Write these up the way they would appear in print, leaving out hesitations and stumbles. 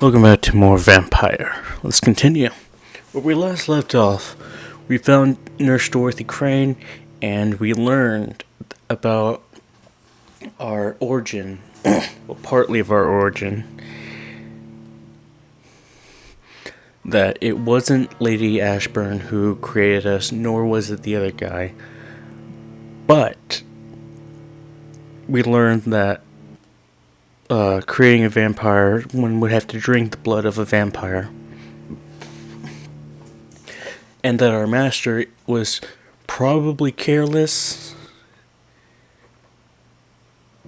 Welcome back to more Vampyr. Let's continue. Where we last left off, we found Nurse Dorothy Crane, and we learned about our origin, well, partly of our origin, that it wasn't Lady Ashburn who created us, nor was it the other guy, but we learned that creating a vampire, one would have to drink the blood of a vampire. And that our master was probably careless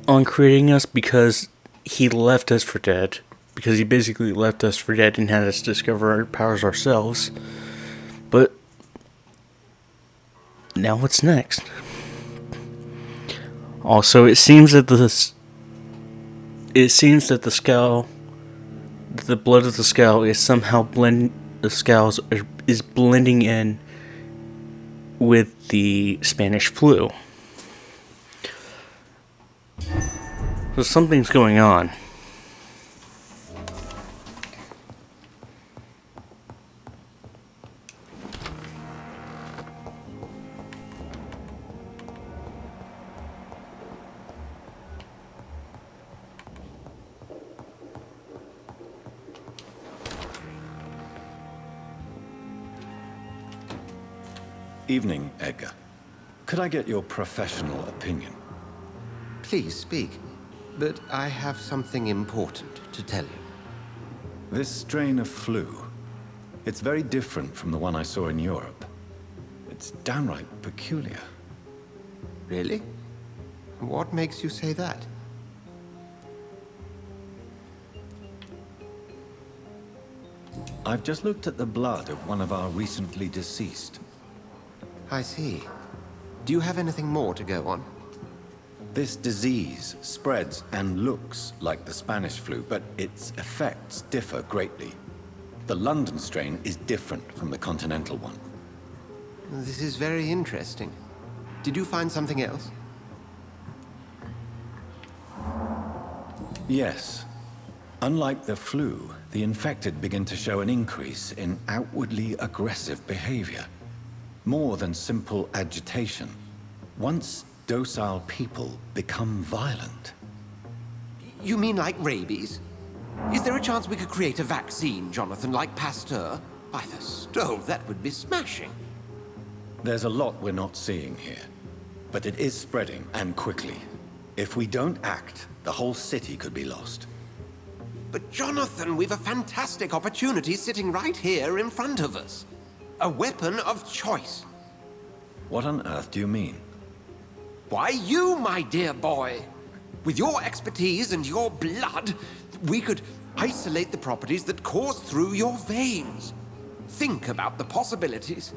on creating us because he left us for dead. Because he basically left us for dead and had us discover our powers ourselves. But now what's next? Also, it seems that the skull, the blood of the skull is somehow blending in with the Spanish flu. So something's going on. Evening, Edgar. Could I get your professional opinion? Please speak, but I have something important to tell you. This strain of flu, it's very different from the one I saw in Europe. It's downright peculiar. Really? What makes you say that? I've just looked at the blood of one of our recently deceased. I see. Do you have anything more to go on? This disease spreads and looks like the Spanish flu, but its effects differ greatly. The London strain is different from the continental one. This is very interesting. Did you find something else? Yes. Unlike the flu, the infected begin to show an increase in outwardly aggressive behavior. More than simple agitation. Once docile people become violent. You mean like rabies? Is there a chance we could create a vaccine, Jonathan, like Pasteur? By the stove, that would be smashing. There's a lot we're not seeing here. But it is spreading, and quickly. If we don't act, the whole city could be lost. But Jonathan, we've a fantastic opportunity sitting right here in front of us. A weapon of choice. What on earth do you mean? Why, you, my dear boy. With your expertise and your blood, we could isolate the properties that course through your veins. Think about the possibilities.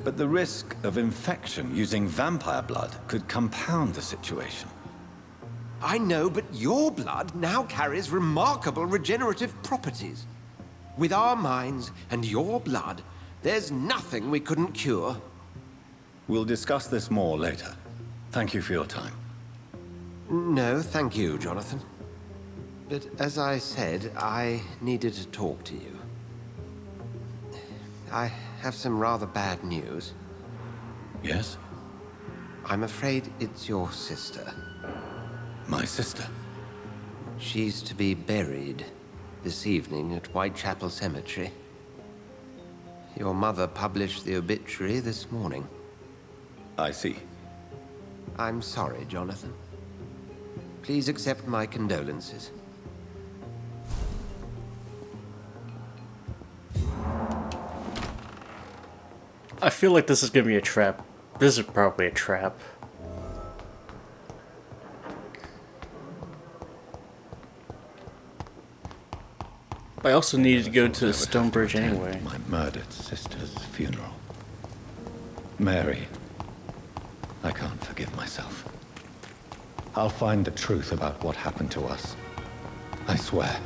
But the risk of infection using vampire blood could compound the situation. I know, but your blood now carries remarkable regenerative properties. With our minds and your blood, there's nothing we couldn't cure. We'll discuss this more later. Thank you for your time. No, thank you, Jonathan. But as I said, I needed to talk to you. I have some rather bad news. Yes? I'm afraid it's your sister. My sister? She's to be buried this evening at Whitechapel Cemetery. Your mother published the obituary this morning. I see. I'm sorry, Jonathan. Please accept my condolences. I feel like this is gonna be a trap. This is probably a trap. I also needed to go to Stonebridge anyway. My murdered sister's funeral. Mary, I can't forgive myself. I'll find the truth about what happened to us. I swear.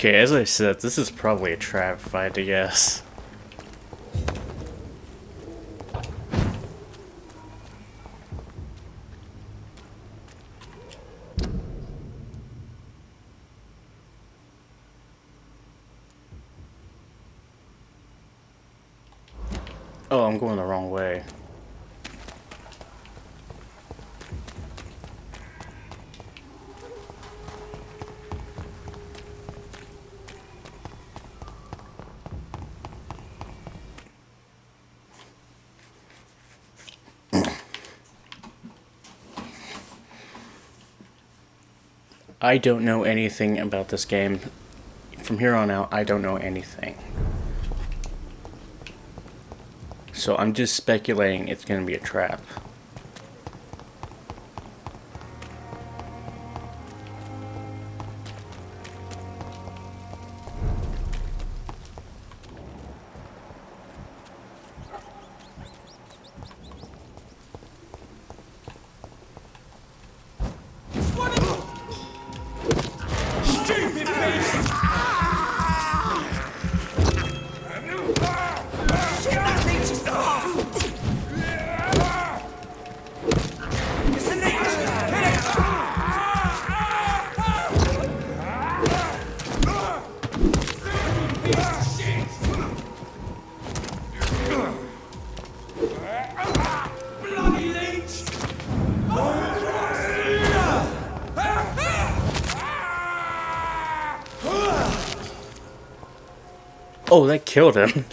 Okay, as I said, this is probably a trap if I had to guess. Oh, I'm going the wrong way. I don't know anything about this game. From here on out, I don't know anything. So I'm just speculating it's going to be a trap. Oh, that killed him.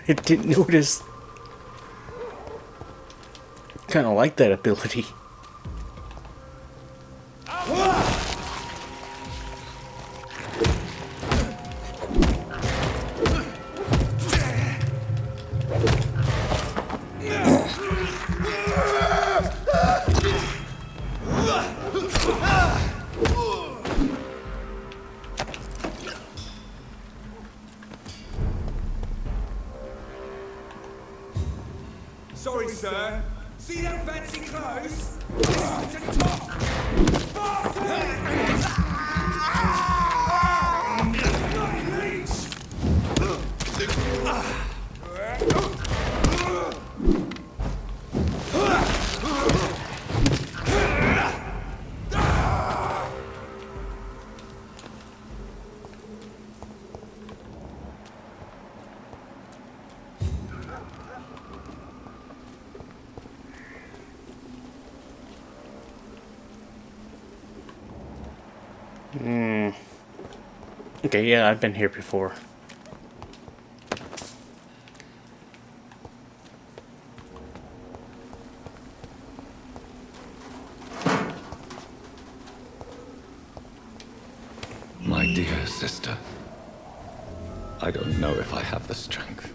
I didn't notice. Kind of like that ability. Sorry, sir. See that fancy clothes? Listen to the top. Okay, yeah, I've been here before. My dear sister, I don't know if I have the strength.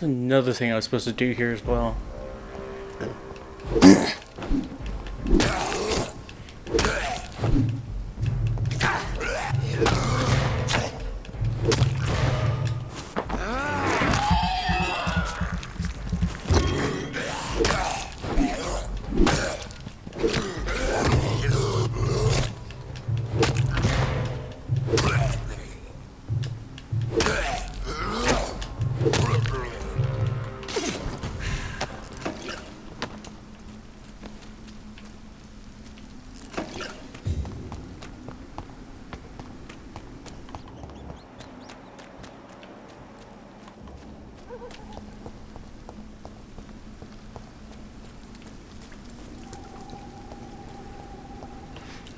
There's another thing I was supposed to do here as well.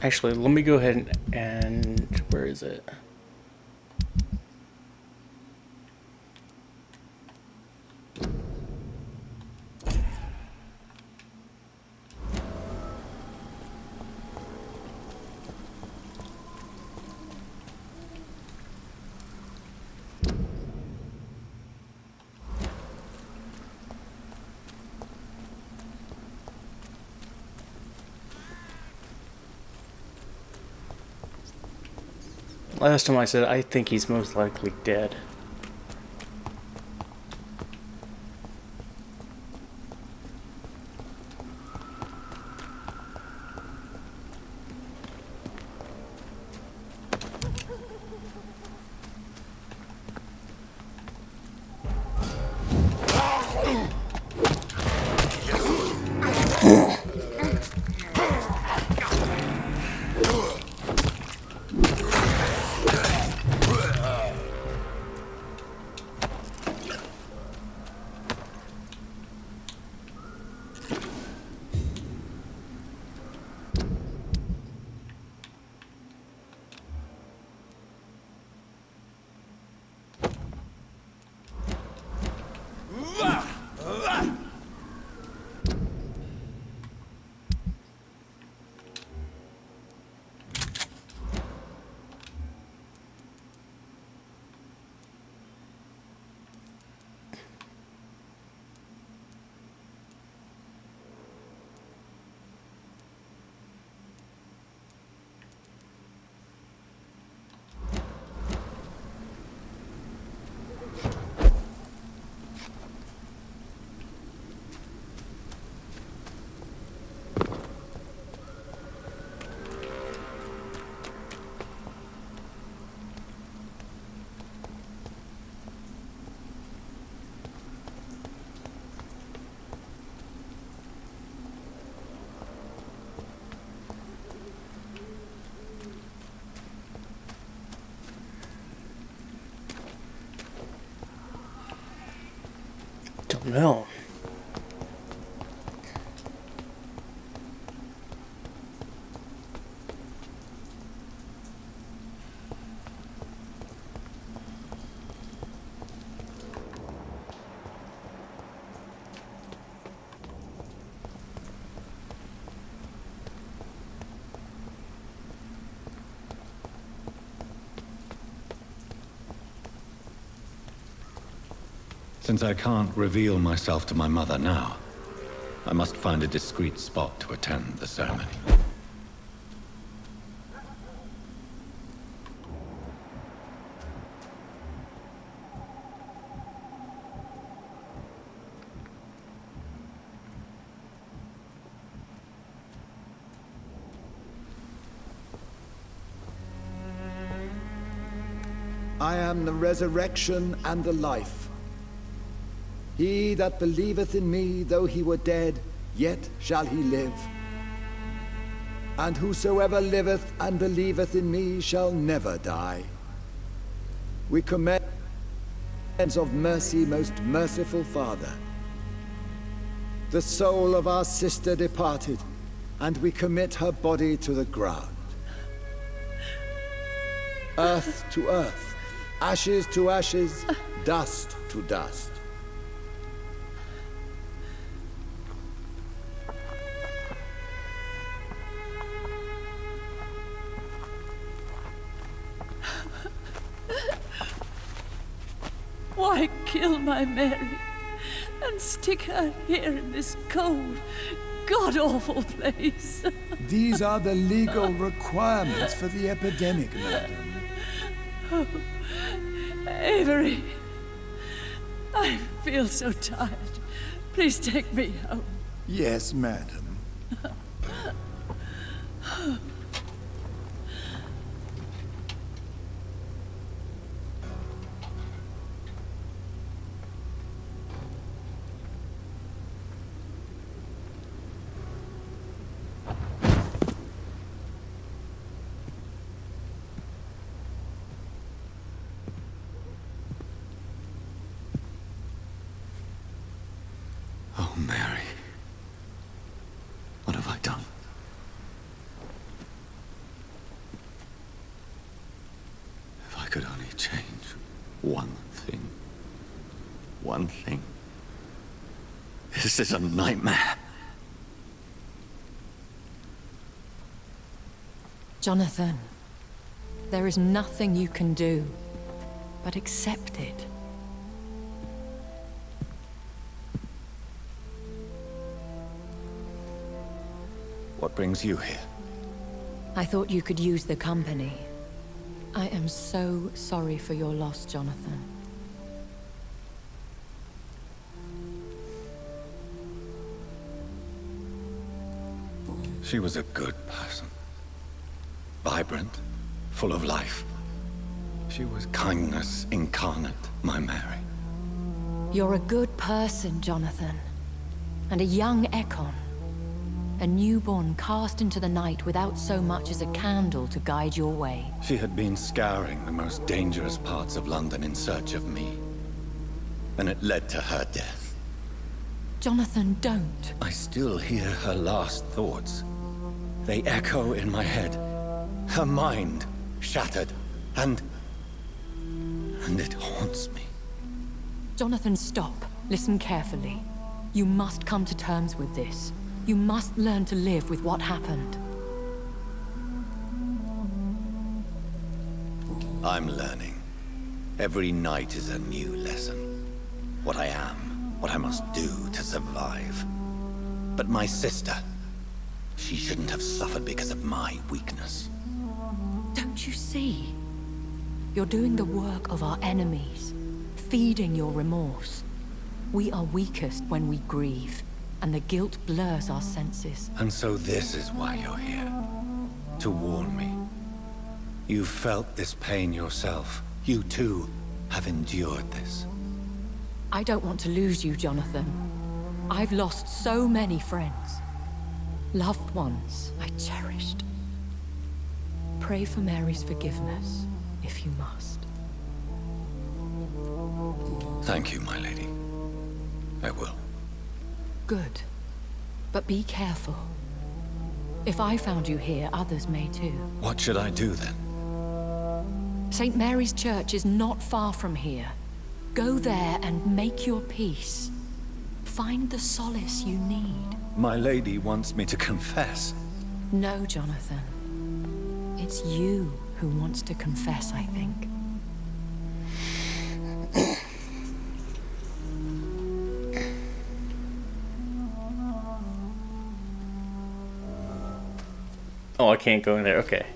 Actually, let me go ahead and where is it? Last time I said I think he's most likely dead. Don't know. Since I can't reveal myself to my mother now, I must find a discreet spot to attend the ceremony. I am the resurrection and the life. He that believeth in me, though he were dead, yet shall he live. And whosoever liveth and believeth in me shall never die. We commend of mercy, most merciful Father. The soul of our sister departed, and we commit her body to the ground. Earth to earth, ashes to ashes, dust to dust. Why kill my Mary? and stick her here in this cold, god-awful place. These are the legal requirements for the epidemic, madam. Oh, Avery, I feel so tired. Please take me home. Yes, madam. Oh, Mary. What have I done? If I could only change one thing. One thing. This is a nightmare. Jonathan, there is nothing you can do but accept it. What brings you here? I thought you could use the company. I am so sorry for your loss, Jonathan. She was a good person. Vibrant, full of life. She was kindness incarnate, my Mary. You're a good person, Jonathan. And a young Ekon. A newborn cast into the night without so much as a candle to guide your way. She had been scouring the most dangerous parts of London in search of me. And it led to her death. Jonathan, don't. I still hear her last thoughts. They echo in my head. Her mind shattered, and it haunts me. Jonathan, stop. Listen carefully. You must come to terms with this. You must learn to live with what happened. I'm learning. Every night is a new lesson. What I am, what I must do to survive. But my sister, she shouldn't have suffered because of my weakness. Don't you see? You're doing the work of our enemies, feeding your remorse. We are weakest when we grieve, and the guilt blurs our senses. And so this is why you're here. To warn me. You've felt this pain yourself. You too have endured this. I don't want to lose you, Jonathan. I've lost so many friends. Loved ones I cherished. Pray for Mary's forgiveness, if you must. Thank you, my lady. I will. Good. But be careful. If I found you here, others may too. What should I do then? St. Mary's Church is not far from here. Go there and make your peace. Find the solace you need. My lady wants me to confess. No, Jonathan. It's you who wants to confess, I think. Oh, I can't go in there. Okay.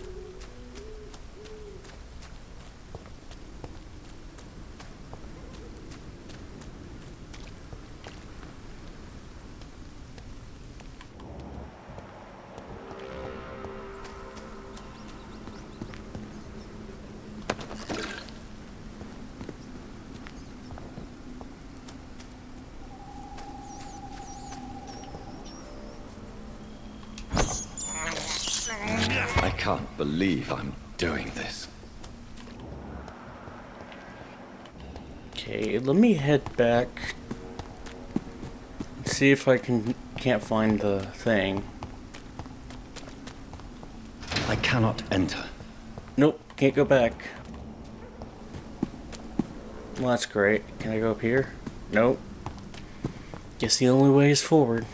I can't believe I'm doing this. Okay, let me head back. See if I can't find the thing. I cannot enter. Nope, can't go back. Well, that's great. Can I go up here? Nope. Guess the only way is forward.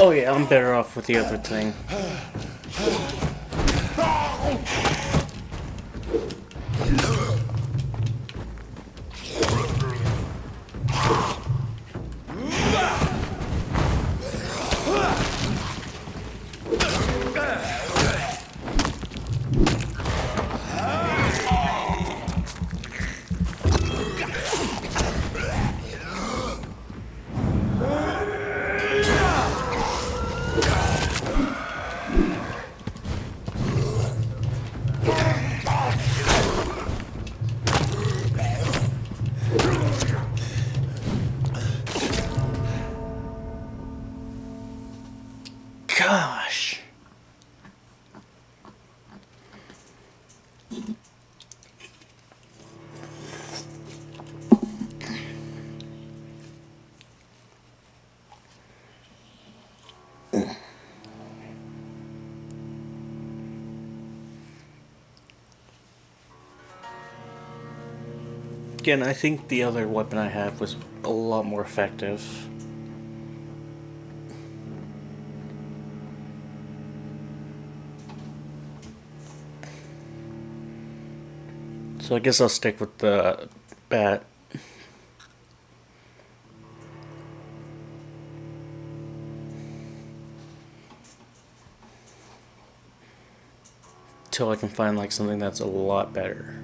Oh yeah, I'm better off with the other thing. Gosh. Again, I think the other weapon I have was a lot more effective. So I guess I'll stick with the bat. Till I can find like something that's a lot better.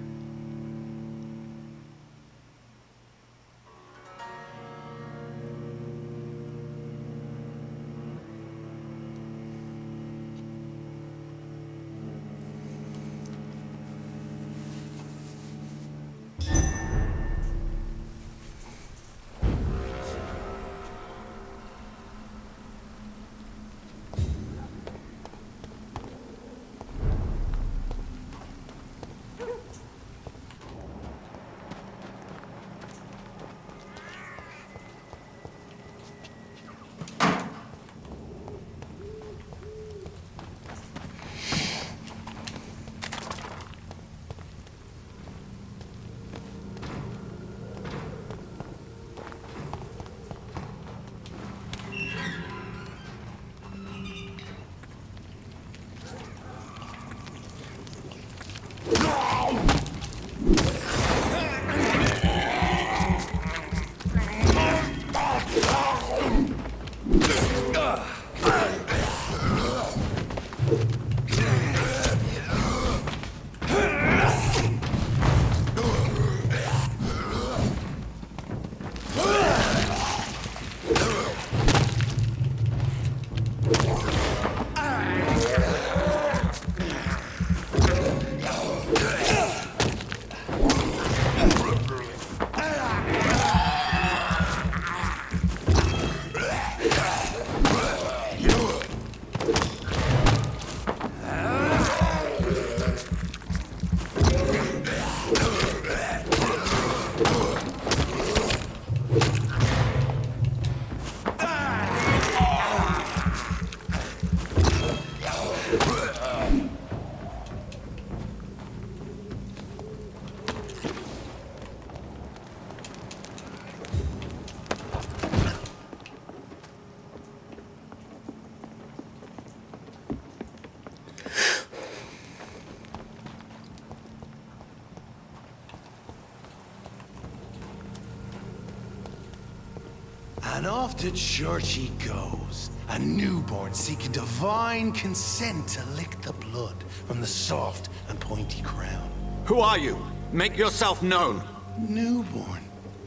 And off to church he goes. A newborn seeking divine consent to lick the blood from the soft and pointy crown. Who are you? Make yourself known. Newborn,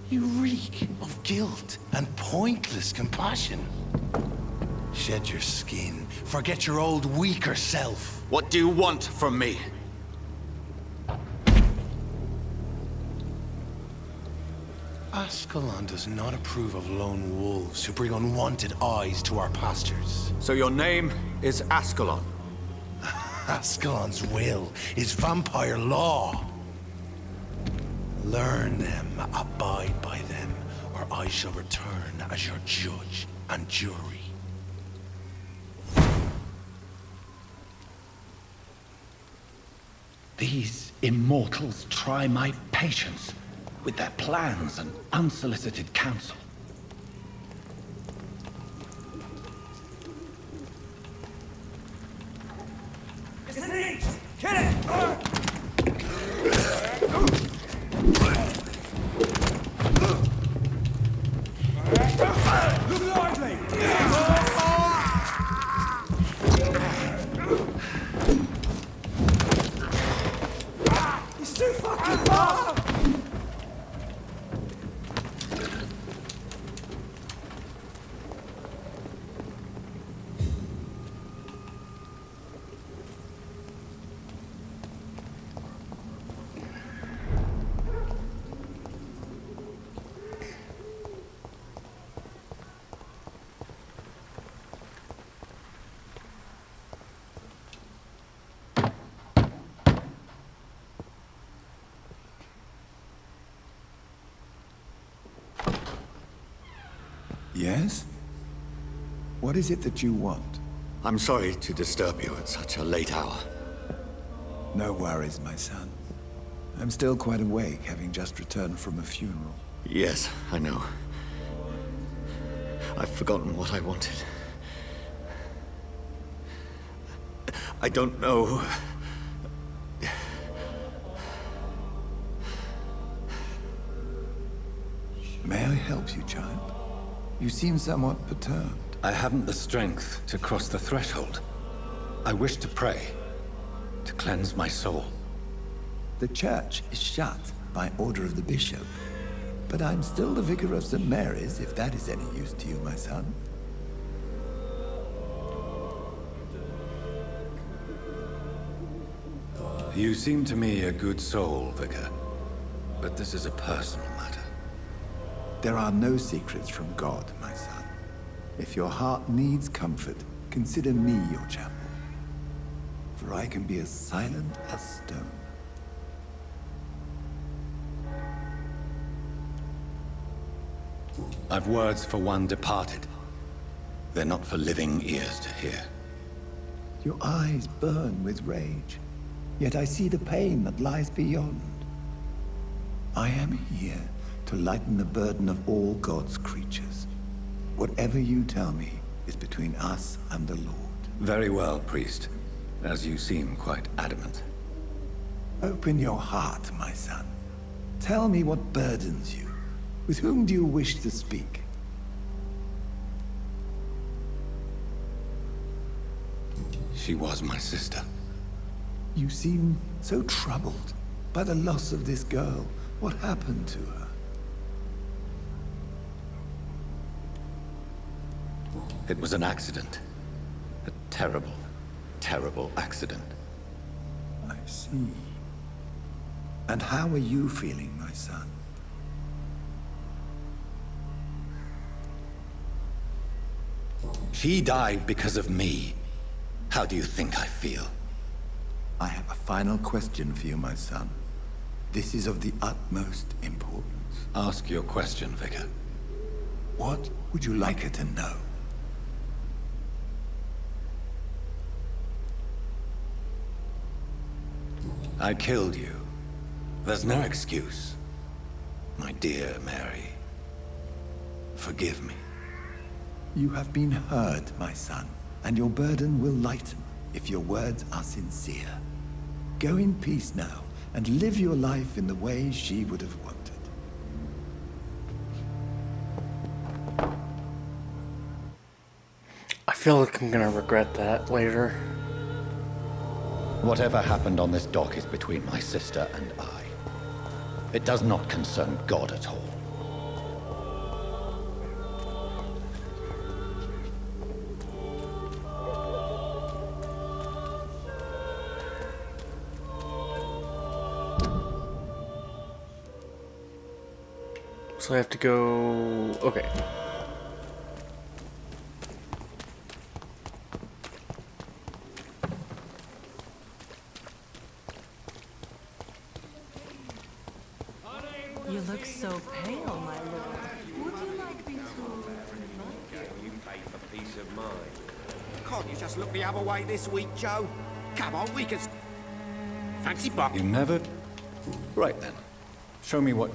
you reek of guilt and pointless compassion. Shed your skin. Forget your old, weaker self. What do you want from me? Ascalon does not approve of lone wolves who bring unwanted eyes to our pastures. So your name is Ascalon. Ascalon's will is vampire law. Learn them, abide by them, or I shall return as your judge and jury. These immortals try my patience with their plans and unsolicited counsel. It's an inch! Kill it! Look lively! He's too fucking far! Yes? What is it that you want? I'm sorry to disturb you at such a late hour. No worries, my son. I'm still quite awake, having just returned from a funeral. Yes, I know. I've forgotten what I wanted. I don't know. May I help you, child? You seem somewhat perturbed. I haven't the strength to cross the threshold. I wish to pray, to cleanse my soul. The church is shut by order of the bishop, but I'm still the vicar of St. Mary's, if that is any use to you, my son. You seem to me a good soul, Vicar. But this is a personal matter. There are no secrets from God, my son. If your heart needs comfort, consider me your chapel. For I can be as silent as stone. I've words for one departed. They're not for living ears to hear. Your eyes burn with rage, yet I see the pain that lies beyond. I am here to lighten the burden of all God's creatures. Whatever you tell me is between us and the Lord. Very well, priest. As you seem quite adamant. Open your heart, my son. Tell me what burdens you. With whom do you wish to speak? She was my sister. You seem so troubled by the loss of this girl. What happened to her? It was an accident. A terrible, terrible accident. I see. And how are you feeling, my son? She died because of me. How do you think I feel? I have a final question for you, my son. This is of the utmost importance. Ask your question, Vicar. What would you like her to know? I killed you. There's no excuse. My dear Mary. Forgive me. You have been heard, my son, and your burden will lighten if your words are sincere. Go in peace now, and live your life in the way she would have wanted. feel like I'm gonna regret that later. Whatever happened on this dock is between my sister and I. It does not concern God at all. So I have to go... Okay. You look so pale, my lord. Would you like me to... You pay for peace of mind. Can't you just look the other way this week, Joe? Come on, we can... Fancy buck. You never... Right then. Show me what...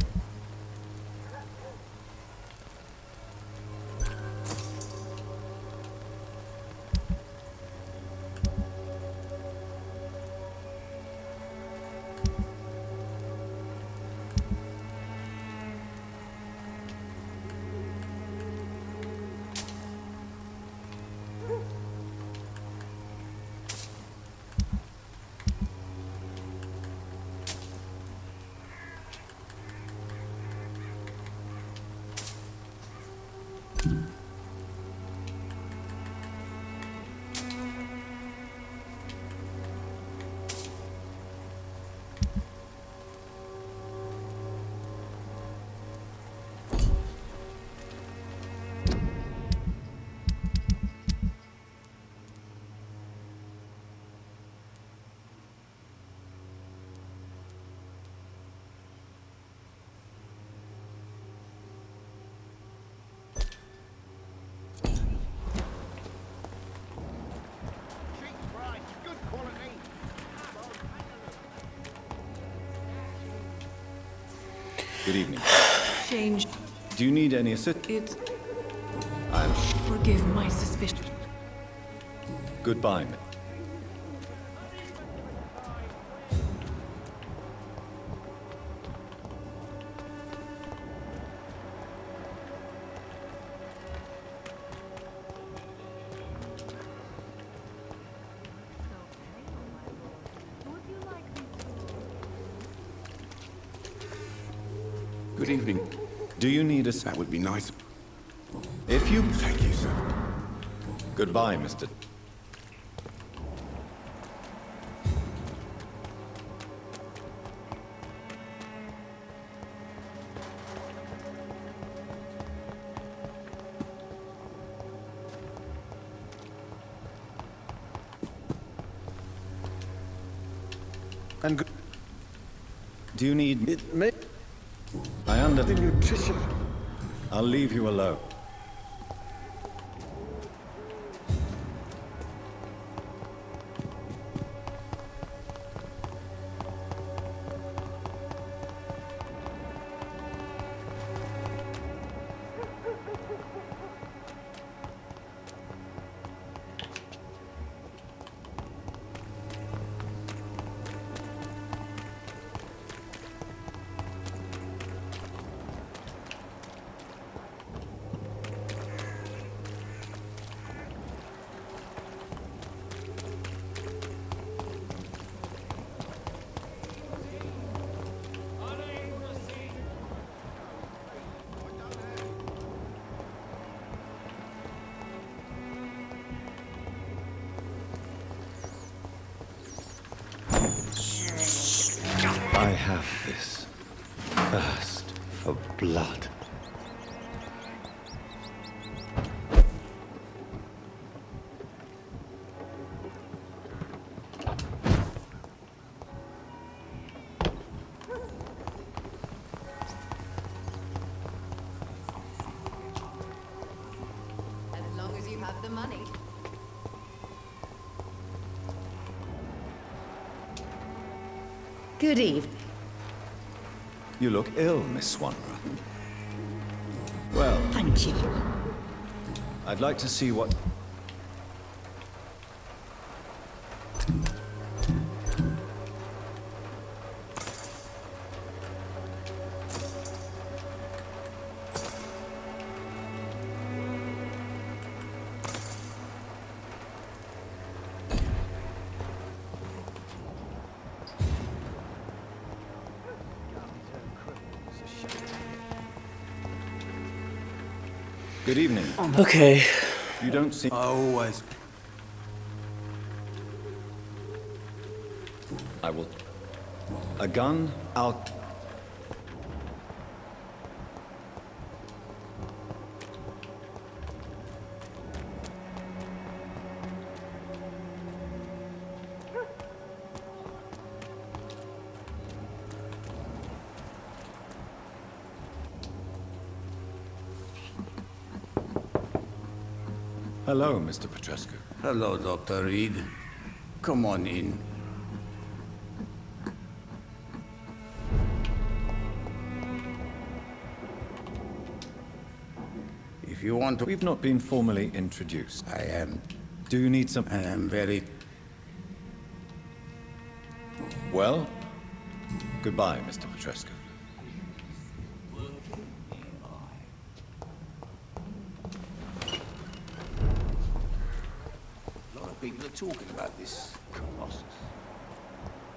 Good evening. Change Do you need any assistance? it. I'm... Forgive my suspicion. Goodbye. Good evening. Do you need a... That would be nice. If you... Thank you, sir. Goodbye, Mr. And good... Do you need... It may I under... the nutrition. I'll leave you alone. I have this thirst for blood. As long as you have the money. Good evening. You look ill, Miss Swanra. Well, Thank you. I'd like to see what... Good evening. Okay. You don't seem... Always. I will... A gun? I'll... Hello, Mr. Petrescu. Hello, Dr. Reed. Come on in. If you want to... We've not been formally introduced. I am... Do you need some... I am very... Well, goodbye, Mr. Petrescu. A lot of people are talking about this Colossus.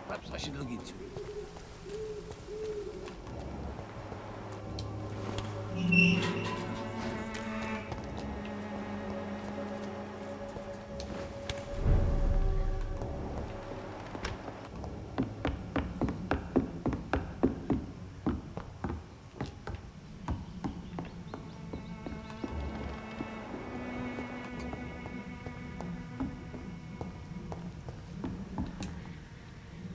Perhaps I should look into it.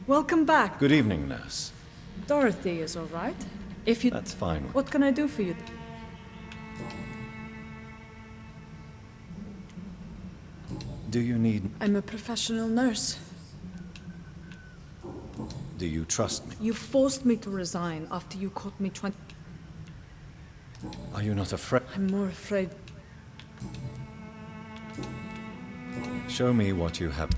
Welcome back. Good evening, nurse. Dorothy is all right. If you... That's fine. What can I do for you? Do you need... I'm a professional nurse. Do you trust me? You forced me to resign after you caught me trying... Are you not afraid? I'm more afraid... Show me what you have.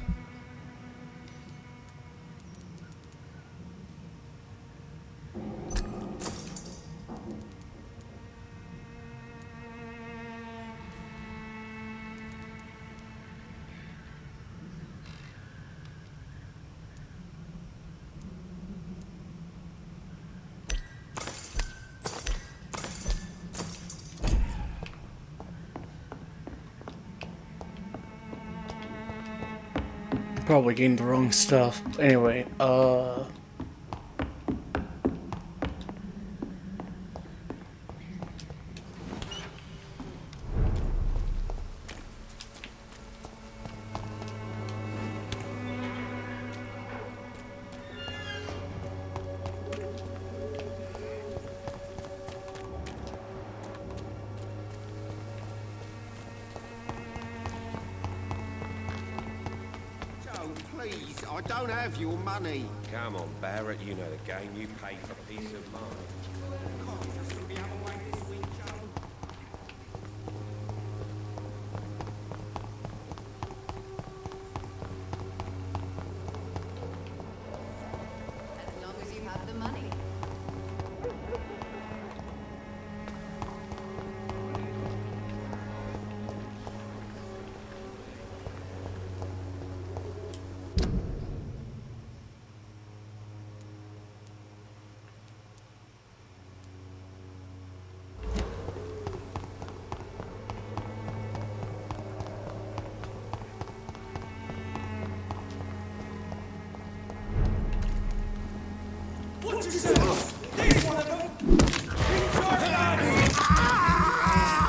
Probably getting the wrong stuff. Anyway, Please, I don't have your money. Come on, Barrett, you know the game. You pay for peace of mind. As long as you have the money.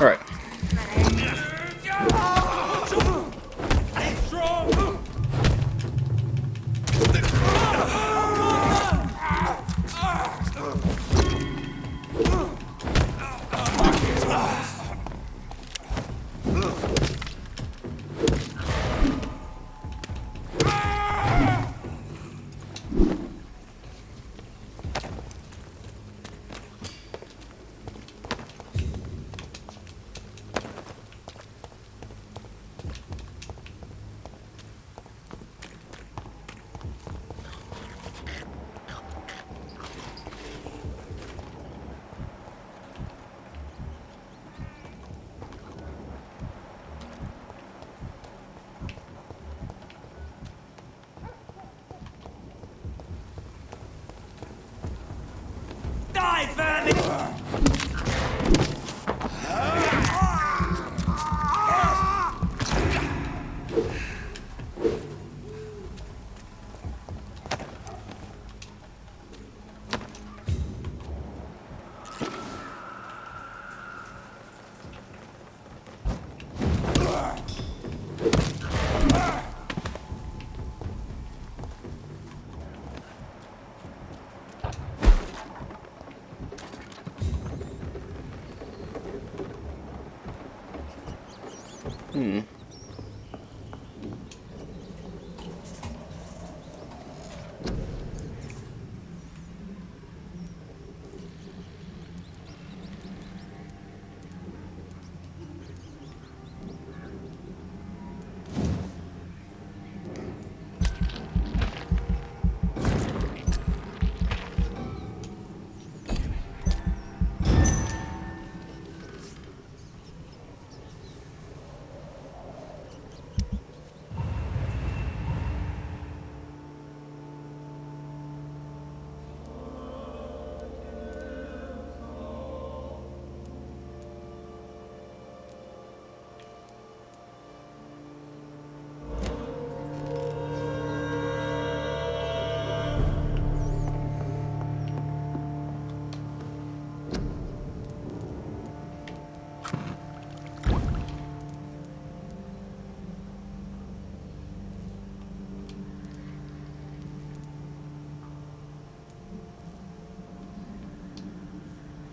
alright.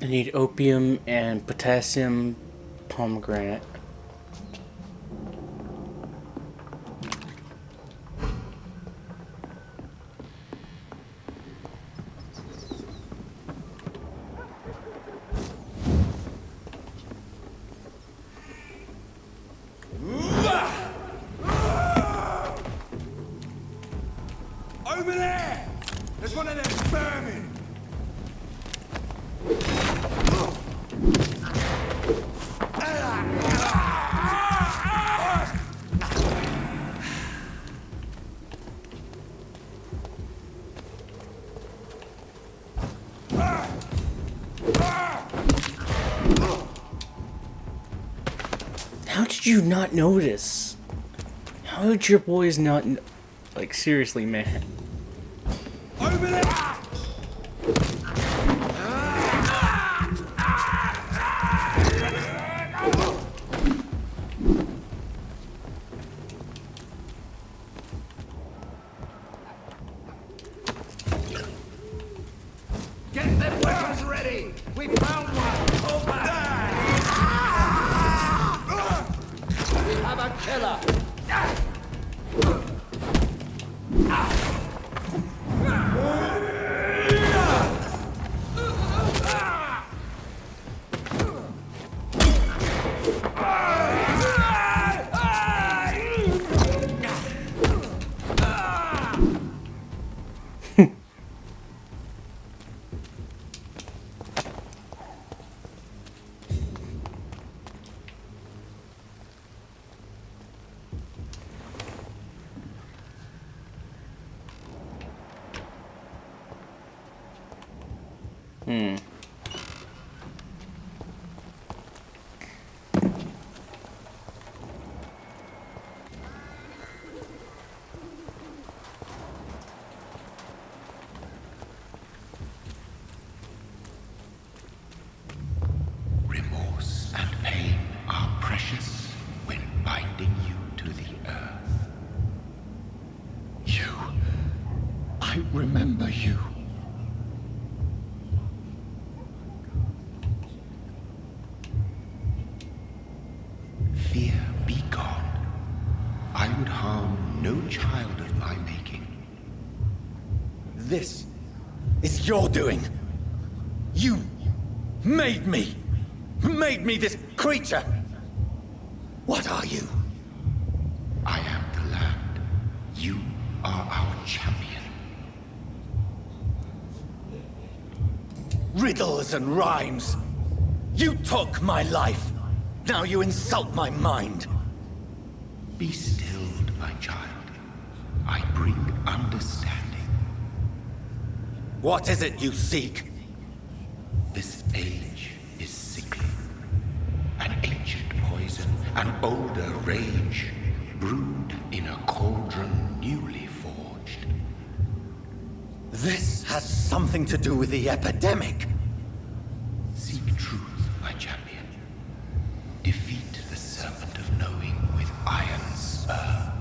I need opium and potassium pomegranate. Over there! There's one of them vermin! How did you not notice? How did your boys not like, seriously, man? Over there! Get them weapons ready! We found one! Hold back! We have a killer! Remorse and pain are precious when binding you to the earth. You. I remember you. Fear be gone. I would harm no child of my making. This is your doing. You made me. Made me this creature. What are you? I am the land. You are our champion. Riddles and rhymes. You took my life. Now you insult my mind. Be stilled, my child. I bring understanding. What is it you seek? This age is sickly. An ancient poison, an older rage, brewed in a cauldron newly forged. This has something to do with the epidemic. Seek truth, my champion. Defeat the serpent of knowing with iron spur.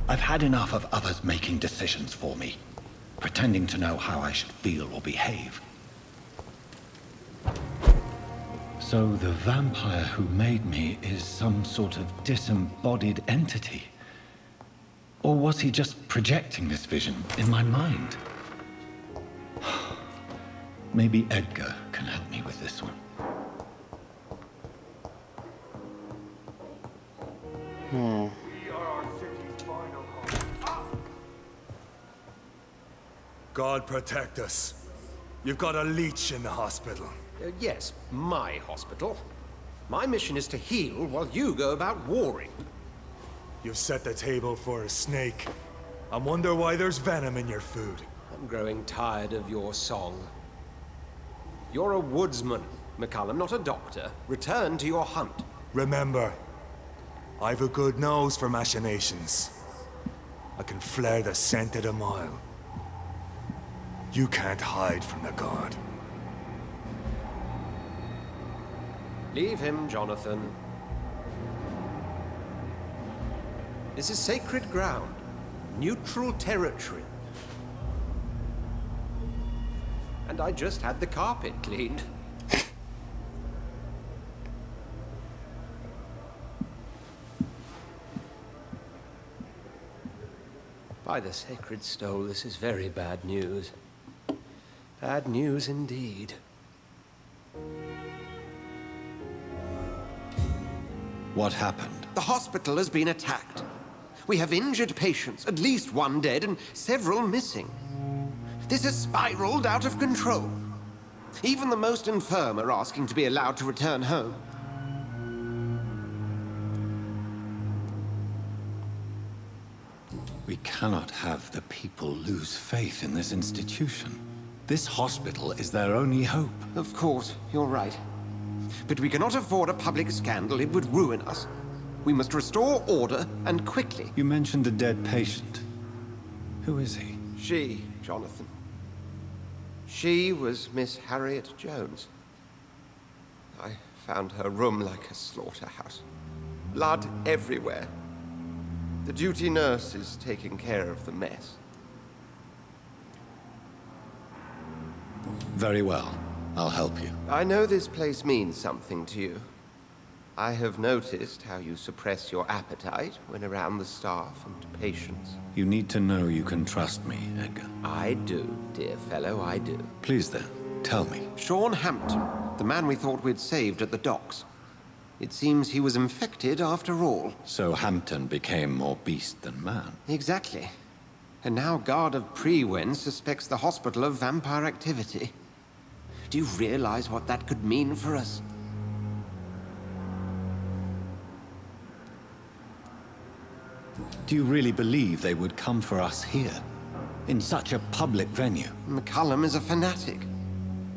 I've had enough of others making decisions for me, pretending to know how I should feel or behave. So the vampire who made me is some sort of disembodied entity? Or was he just projecting this vision in my mind? Maybe Edgar can help me with this one. God protect us. You've got a leech in the hospital. Yes, my hospital. My mission is to heal while you go about warring. You've set the table for a snake. I wonder why there's venom in your food. I'm growing tired of your song. You're a woodsman, McCullum, not a doctor. Return to your hunt. Remember, I've a good nose for machinations. I can flare the scent at a mile. You can't hide from the god. Leave him, Jonathan. This is sacred ground. Neutral territory. And I just had the carpet cleaned. By the sacred stole, this is very bad news. Bad news indeed. What happened? The hospital has been attacked. We have injured patients, at least one dead and several missing. This has spiraled out of control. Even the most infirm are asking to be allowed to return home. We cannot have the people lose faith in this institution. This hospital is their only hope. Of course, you're right. But we cannot afford a public scandal. It would ruin us. We must restore order, and quickly. You mentioned a dead patient. Who is he? She, Jonathan. She was Miss Harriet Jones. I found her room like a slaughterhouse. Blood everywhere. The duty nurse is taking care of the mess. Very well. I'll help you. I know this place means something to you. I have noticed how you suppress your appetite when around the staff and patients. You need to know you can trust me, Edgar. I do, dear fellow, I do. Please then, tell me. Sean Hampton, the man we thought we'd saved at the docks. It seems he was infected after all. So Hampton became more beast than man. Exactly. And now Guard of Prewen suspects the hospital of vampire activity. Do you realize what that could mean for us? Do you really believe they would come for us here? In such a public venue? McCullum is a fanatic.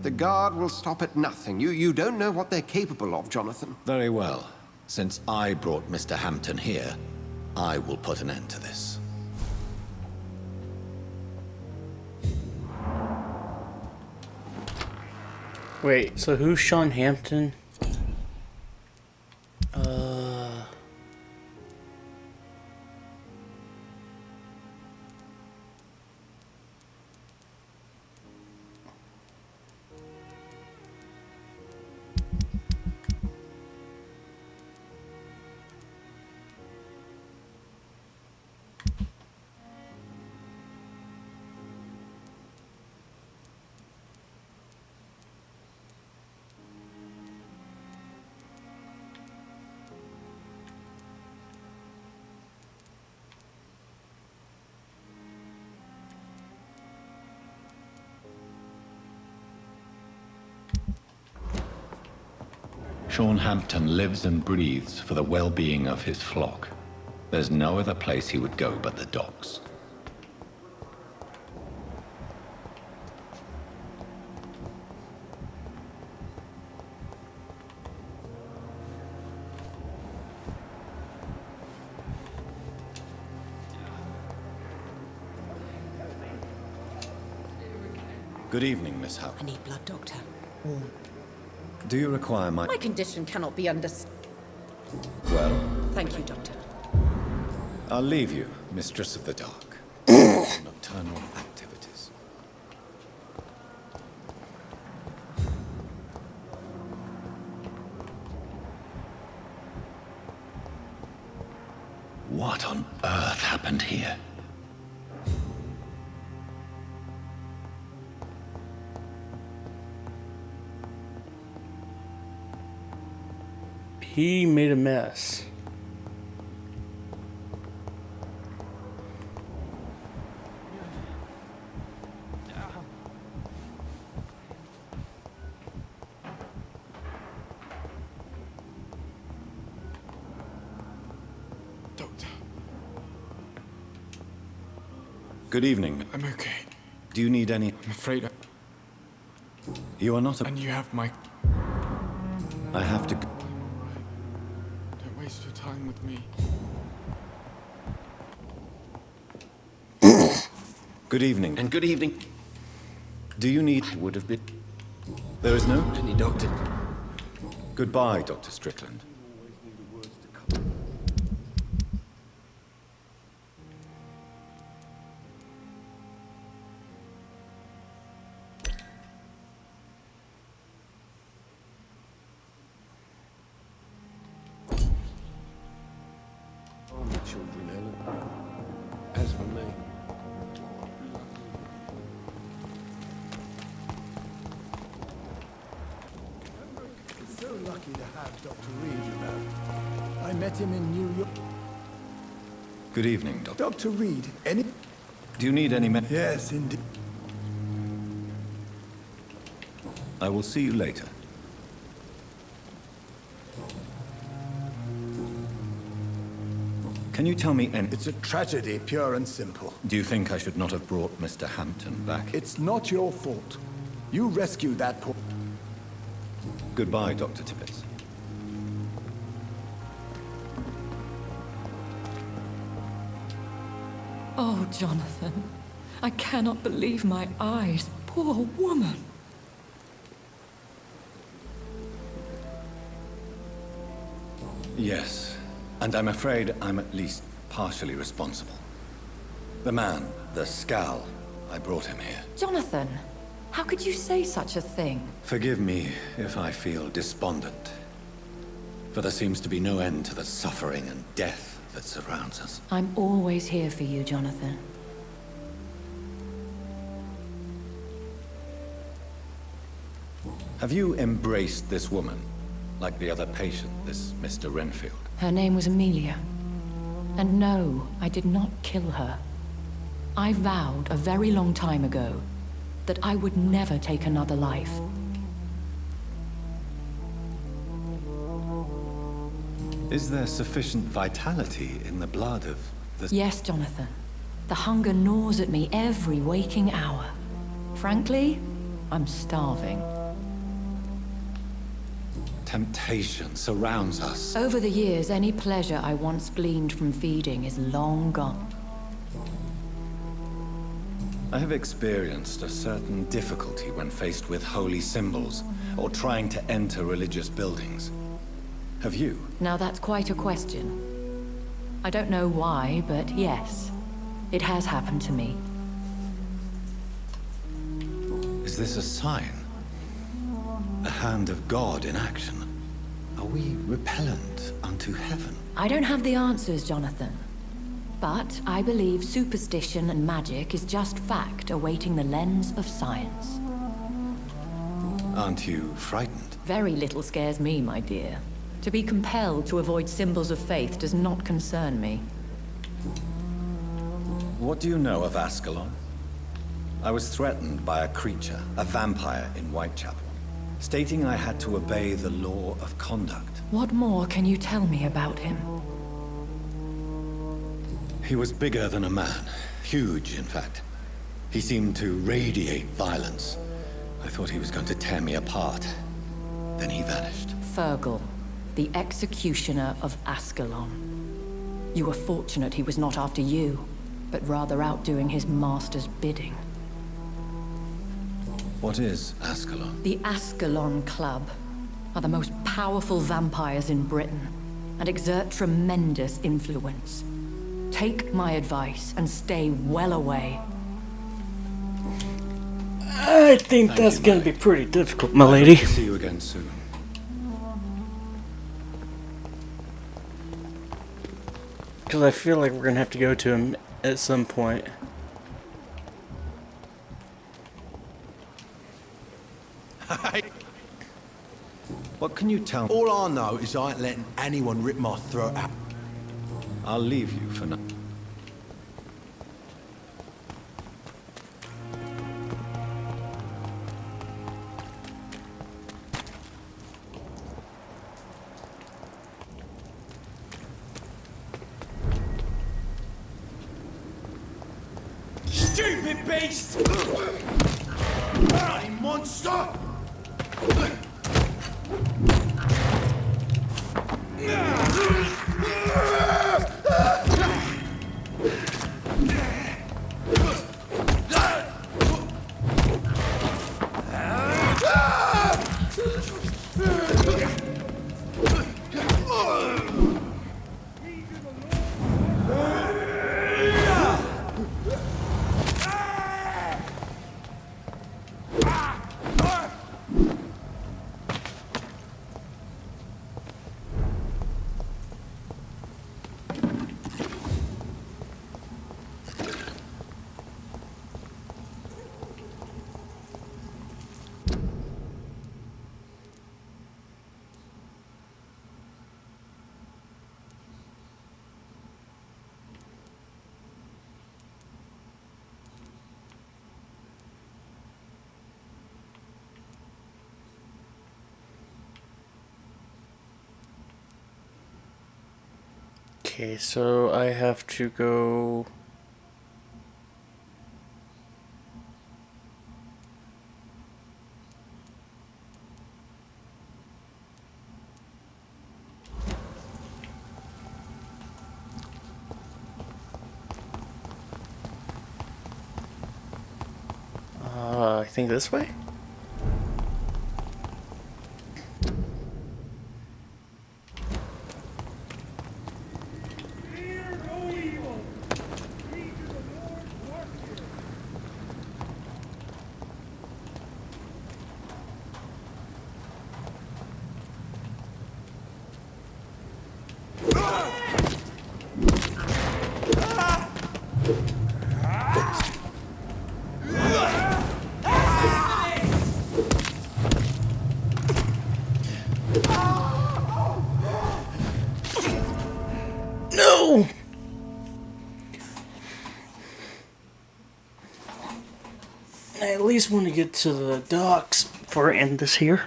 The Guard will stop at nothing. You don't know what they're capable of, Jonathan. Very well. Since I brought Mr. Hampton here, I will put an end to this. Wait, so who's Sean Hampton? Sean Hampton lives and breathes for the well-being of his flock. There's no other place he would go but the docks. Good evening, Miss Howe. I need blood, Doctor. Warm. Do you require my... My condition cannot be Well, Thank you, Doctor. I'll leave you, Mistress of the Dark. Nocturnal activities. What on earth happened here? He made a mess. Doctor, Good evening. I'm okay. Do you need any... I'm afraid You are not a... And you have my... I have to... Don't waste your time with me. Good evening. And good evening. Do you need... Would have been... There is no... Any doctor? Goodbye, Dr. Strickland. Oh, my children, Helen. As for me... So lucky to have Dr. Reed about. I met him in New York. Good evening, Doctor. Dr. Reed, any... Do you need any med... Yes, indeed. I will see you later. Can you tell me any... It's a tragedy, pure and simple. Do you think I should not have brought Mr. Hampton back? It's not your fault. You rescued that poor... Goodbye, Dr. Tibbets. Oh, Jonathan. I cannot believe my eyes. Poor woman. Yes, and I'm afraid I'm at least partially responsible. The man, the scowl, I brought him here. Jonathan, how could you say such a thing? Forgive me if I feel despondent, for there seems to be no end to the suffering and death that surrounds us. I'm always here for you, Jonathan. Have you embraced this woman, like the other patient, this Mr. Renfield? Her name was Amelia. And no, I did not kill her. I vowed a very long time ago that I would never take another life. Is there sufficient vitality in the blood of the... Yes, Jonathan. The hunger gnaws at me every waking hour. Frankly, I'm starving. Temptation surrounds us. Over the years, any pleasure I once gleaned from feeding is long gone. I have experienced a certain difficulty when faced with holy symbols or trying to enter religious buildings. Have you? Now that's quite a question. I don't know why, but yes, it has happened to me. Is this a sign? A hand of God in action? Are we repellent unto heaven? I don't have the answers, Jonathan. But I believe superstition and magic is just fact awaiting the lens of science. Aren't you frightened? Very little scares me, my dear. To be compelled to avoid symbols of faith does not concern me. What do you know of Ascalon? I was threatened by a creature, a vampire in Whitechapel, stating I had to obey the law of conduct. What more can you tell me about him? He was bigger than a man. Huge, in fact. He seemed to radiate violence. I thought he was going to tear me apart. Then he vanished. Fergal, the executioner of Ascalon. You were fortunate he was not after you, but rather out doing his master's bidding. What is Ascalon? The Ascalon Club are the most powerful vampires in Britain and exert tremendous influence. Take my advice and stay well away. I think that's gonna be pretty difficult, my lady. I hope to see you again soon. Because I feel like we're going to have to go to him at some point. What can you tell me? All I know is I ain't letting anyone rip my throat out. I'll leave you for now. Stupid beast! Bloody monster! Okay, so I have to go... I think this way? No! I at least want to get to the docks before I end this here.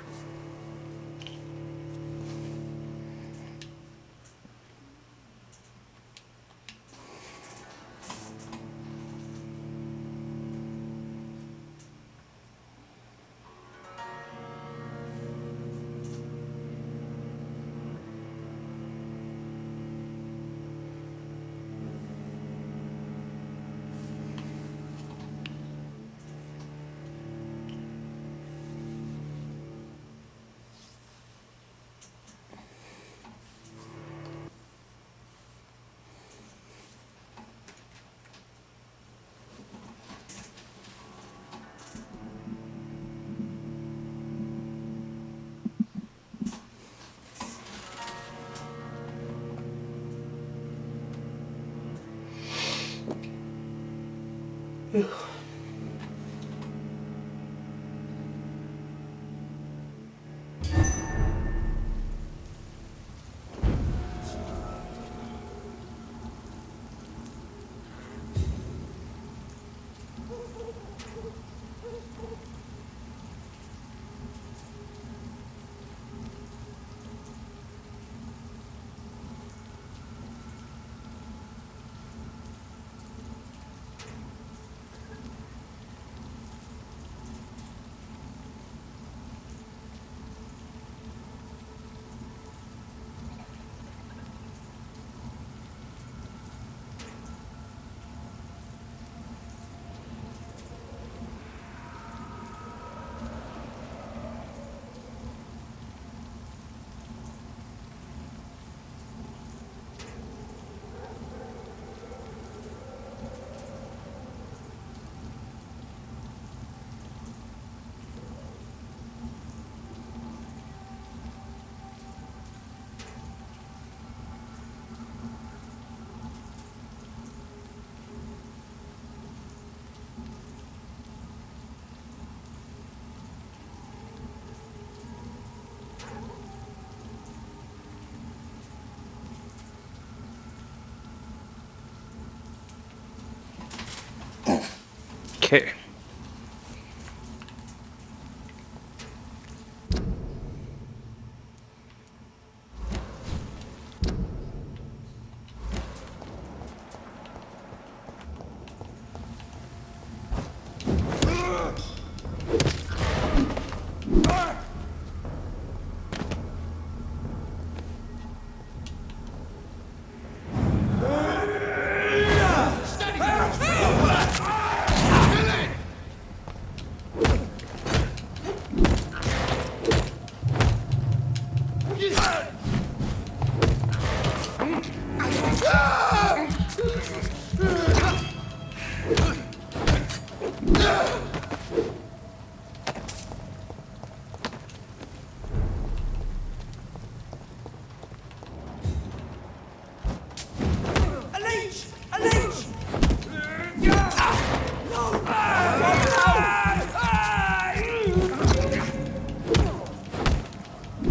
Okay.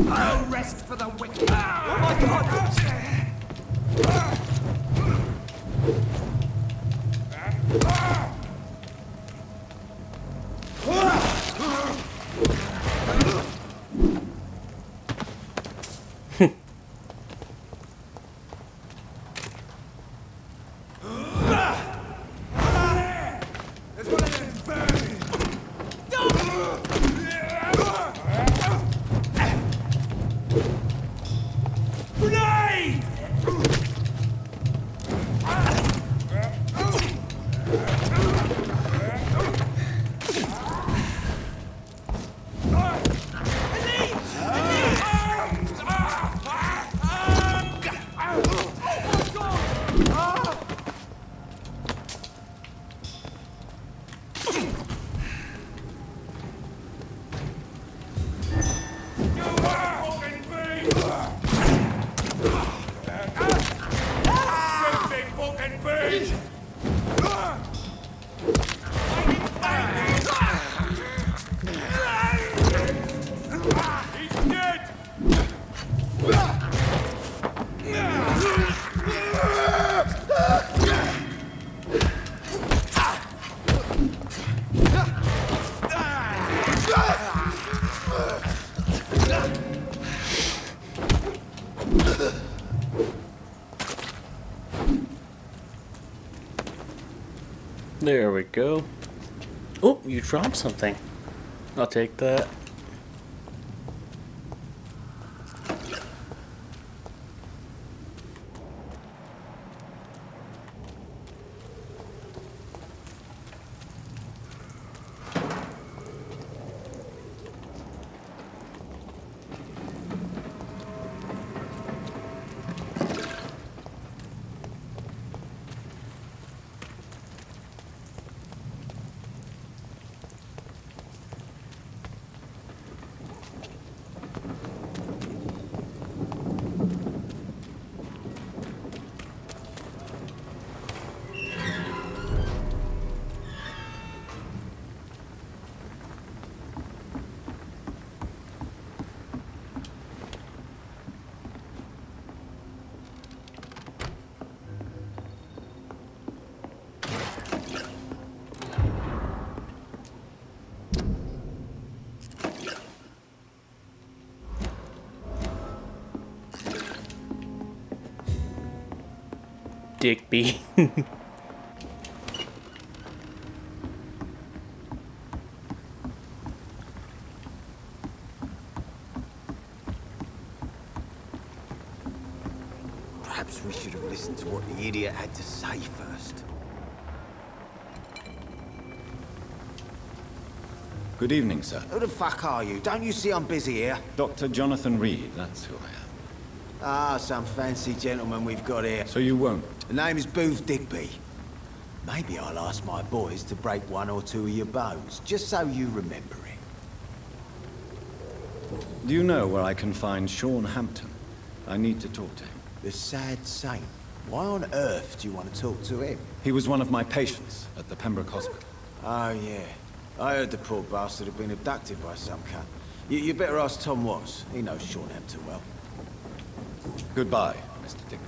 No rest for the wicked. Oh my God! There we go. Oh, you dropped something. I'll take that. Digby. Perhaps we should have listened to what the idiot had to say first. Good evening, sir. Who the fuck are you? Don't you see I'm busy here? Dr. Jonathan Reed, that's who I am. Ah, some fancy gentleman we've got here. So you won't? The name is Booth Digby. Maybe I'll ask my boys to break one or two of your bones, just so you remember it. Do you know where I can find Sean Hampton? I need to talk to him. The sad saint. Why on earth do you want to talk to him? He was one of my patients at the Pembroke Hospital. Oh, yeah. I heard the poor bastard had been abducted by some cunt. You better ask Tom Watts. He knows Sean Hampton well. Goodbye, Mr. Digby.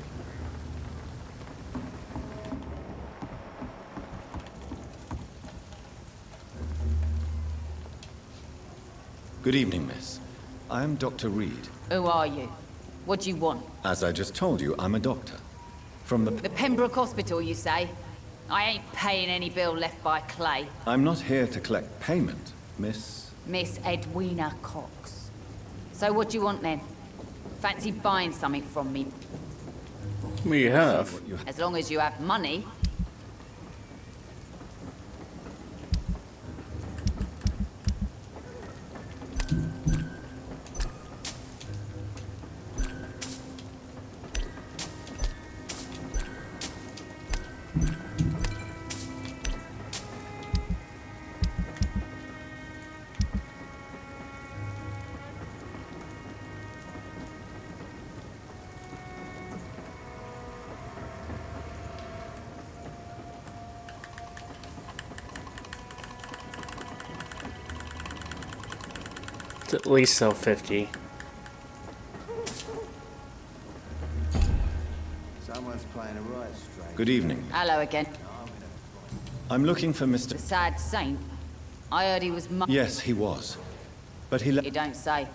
Good evening, miss. I am Dr. Reed. Who are you? What do you want? As I just told you, I'm a doctor. From The Pembroke Hospital, you say? I ain't paying any bill left by Clay. I'm not here to collect payment, miss. Miss Edwina Cox. So what do you want then? Fancy buying something from me? We have. As long as you have money. It's at least sell 50. Someone's playing a right straight. Good evening. Hello again. I'm looking for Mr. The sad saint? I heard he was Yes, he was. But he You don't say.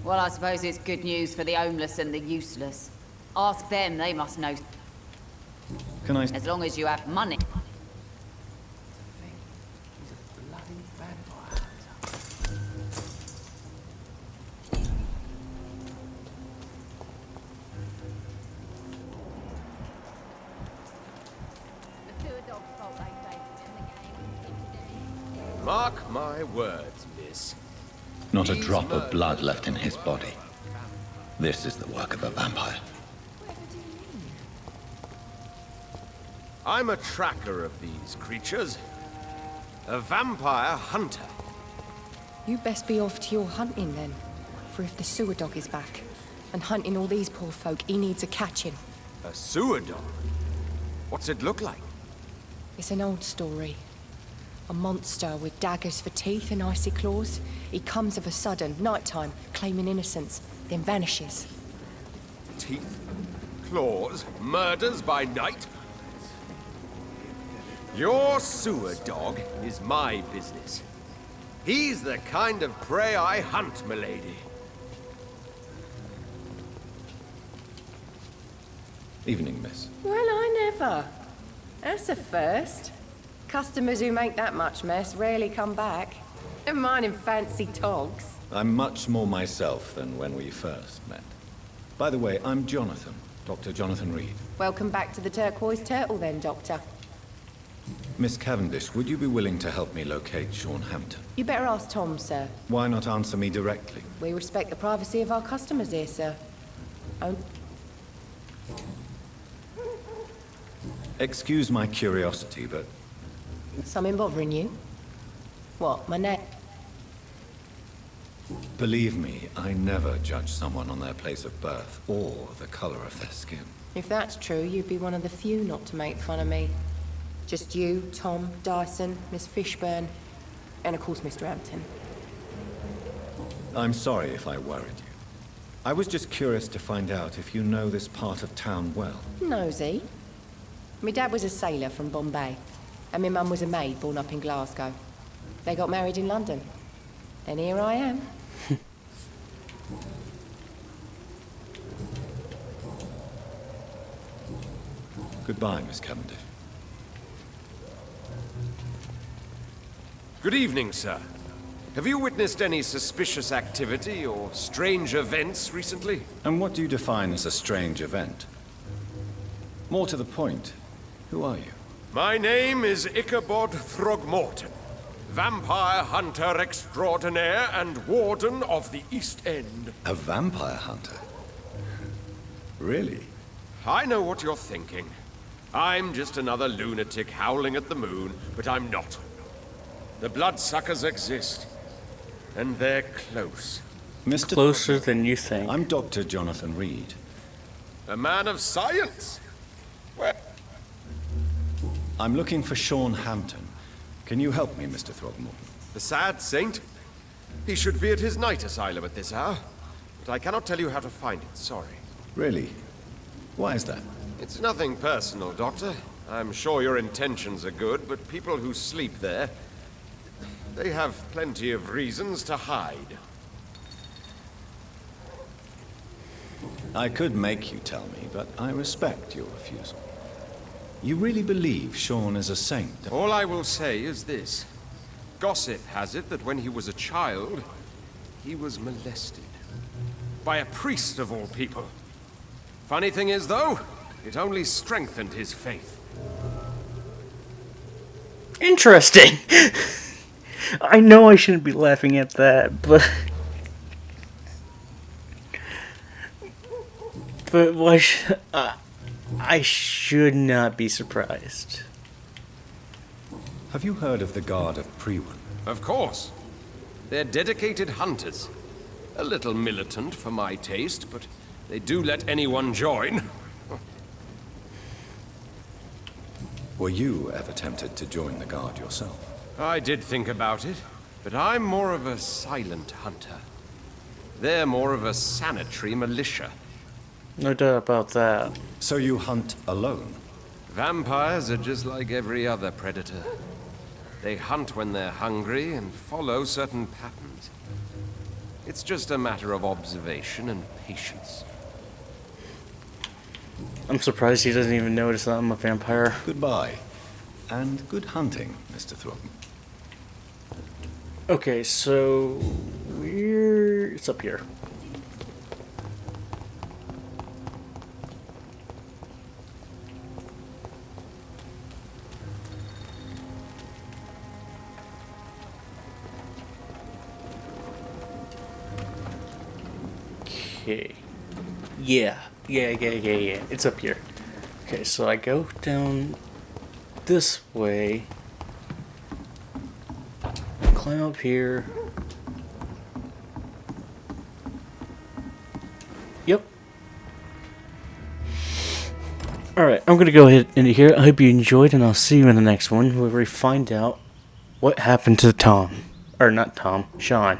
Well, I suppose it's good news for the homeless and the useless. Ask them, they must know. Can I... As long as you have money. Mark my words, miss. Not a drop of blood left in his body. This is the work of a vampire. I'm a tracker of these creatures. A vampire hunter. You best be off to your hunting then. For if the sewer dog is back, and hunting all these poor folk, he needs a catching. A sewer dog? What's it look like? It's an old story. A monster with daggers for teeth and icy claws. He comes of a sudden, nighttime, claiming innocence, then vanishes. Teeth, claws, murders by night? Your sewer dog is my business. He's the kind of prey I hunt, milady. Evening, miss. Well, I never. That's a first. Customers who make that much mess rarely come back. Never mind in fancy togs. I'm much more myself than when we first met. By the way, I'm Jonathan, Dr. Jonathan Reed. Welcome back to the Turquoise Turtle then, Doctor. Miss Cavendish, would you be willing to help me locate Sean Hampton? You better ask Tom, sir. Why not answer me directly? We respect the privacy of our customers here, sir. Oh. Excuse my curiosity, but... Something bothering you? What, my neck? Believe me, I never judge someone on their place of birth or the color of their skin. If that's true, you'd be one of the few not to make fun of me. Just you, Tom, Dyson, Miss Fishburne, and of course Mr. Hampton. I'm sorry if I worried you. I was just curious to find out if you know this part of town well. Nosy. My dad was a sailor from Bombay, and my mum was a maid born up in Glasgow. They got married in London. And here I am. Goodbye, Miss Cavendish. Good evening, sir. Have you witnessed any suspicious activity or strange events recently? And what do you define as a strange event? More to the point, who are you? My name is Ichabod Throgmorton, vampire hunter extraordinaire and warden of the East End. A vampire hunter? Really? I know what you're thinking. I'm just another lunatic howling at the moon, but I'm not. The bloodsuckers exist, and they're close. Mr. Closer than you think. I'm Dr. Jonathan Reed. A man of science? Where? I'm looking for Sean Hampton. Can you help me, Mr. Throgmorton? The sad saint? He should be at his night asylum at this hour, but I cannot tell you how to find it, sorry. Really? Why is that? It's nothing personal, Doctor. I'm sure your intentions are good, but people who sleep there, they have plenty of reasons to hide. I could make you tell me, but I respect your refusal. You really believe Sean is a saint? All I will say is this. Gossip has it that when he was a child, he was molested. By a priest of all people. Funny thing is, though, it only strengthened his faith. Interesting. I know I shouldn't be laughing at that, but why should I should not be surprised. Have you heard of the Guard of Priwen? Of course. They're dedicated hunters. A little militant for my taste, but they do let anyone join. Were you ever tempted to join the Guard yourself? I did think about it, but I'm more of a silent hunter. They're more of a sanitary militia. No doubt about that. So you hunt alone? Vampires are just like every other predator. They hunt when they're hungry and follow certain patterns. It's just a matter of observation and patience. I'm surprised he doesn't even notice that I'm a vampire. Goodbye. And good hunting, Mr. Thornton. Okay, so it's up here. Okay. Yeah. It's up here. Okay, so I go down this way. Climb up here. Yep. Alright, I'm gonna go ahead into here. I hope you enjoyed, and I'll see you in the next one where we find out what happened to Tom. Or not Tom, Sean.